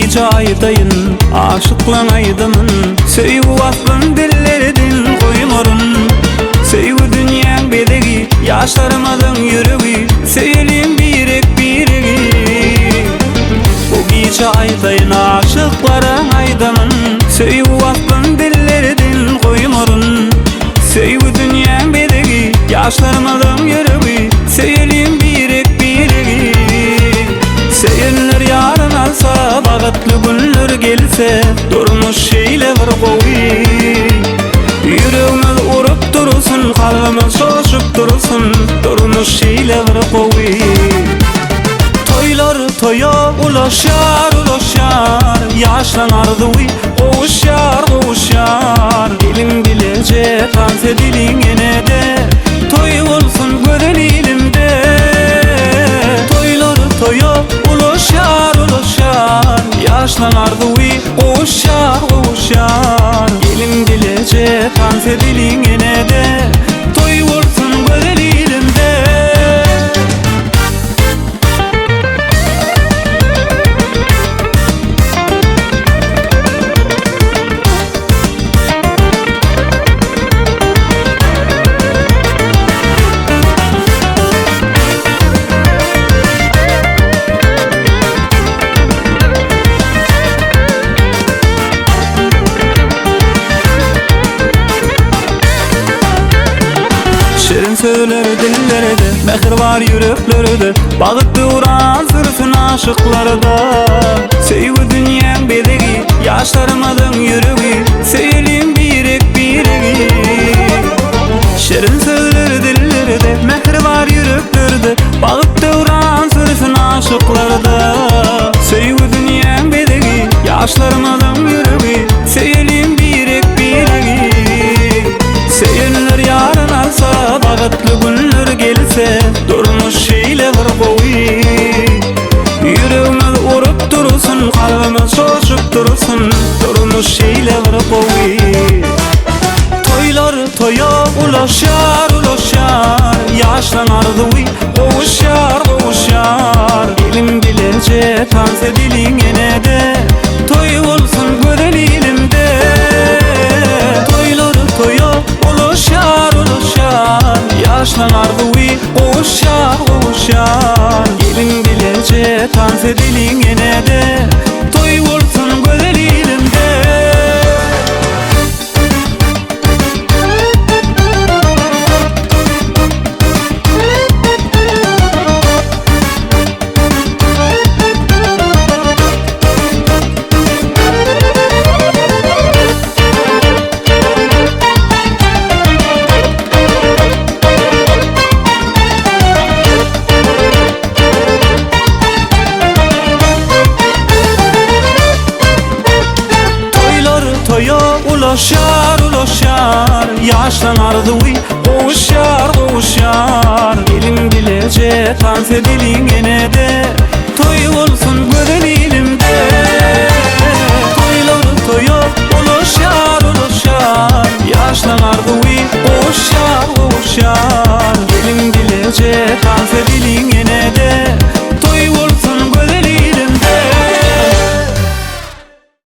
gece aydayın, aşıklan aydamın. Söýüp aslın dillerden koymorun. Söýgü dünýäň bedegi, ýaşlarmadyň ýüregi. Söýelim birek biregi. Bu gece aydayın, aşıklaran aydamın. Söýüp aslın dillerden koymorun. Söýgü dünýäň bedegi, ýaşlarmadyň ýüregi. Söýelim birek biregi. Seýenler ýaryn alsa, bagatly günler gelse, durmuş şeýle bir gowy. Ýüregimiz urup dursun, kalbimiz şoşup dursun, durmuş şeýle bir gowy. Toylar toya ulaşar ulaşar, ýaşlanardy gowuşar gowuşar. Dilim dilece tanse dilin enede, toy bolsun gören ilimde. Toylar toya ulaşar ulaşar, ýaşlanardy gowuşar gowuşar. Dilim dilece tanse dilin enede, toy bolsun gören ilimde. Şirin söyler dillerde, mehir var yüreklerde. Bagytly uran sürsün aşıklarda. Söýgü dünýäň bedegi, ýaşlarmadyň ýüregi. Söýelim birek biregi. Şirin söyler dillerde, mehir var yüreklerde. Bagytly uran sürsün aşıklarda. Söýgü dünýäň bedegi, ýaşlarmadyň ýüregi. Söýelim birek biregi. Seýenler ýaryn alsa, bagatly günler gelse, durmuş şeýle bir gowy. Ýüregimiz urup dursun, kalbimiz şoşup dursun, durmuş şeýle bir gowy. Toylar toya ulaşar ulaşar, ýaşlanardy gowuşar gowuşar. Dilim dilece tanse dilin enede, toy bolsun gören ilimde. Toylar toya ulaşar ulaşar, ýaşlanardy gowuşar gowuşar. Dilim dilece tanse dilin enede, toy bolsun gören ilimde. Ulaşar ulaşar, ýaşlanardy gowuşar gowuşar. Dilim dilece tanse dilin enede, toy bolsun gören ilimde.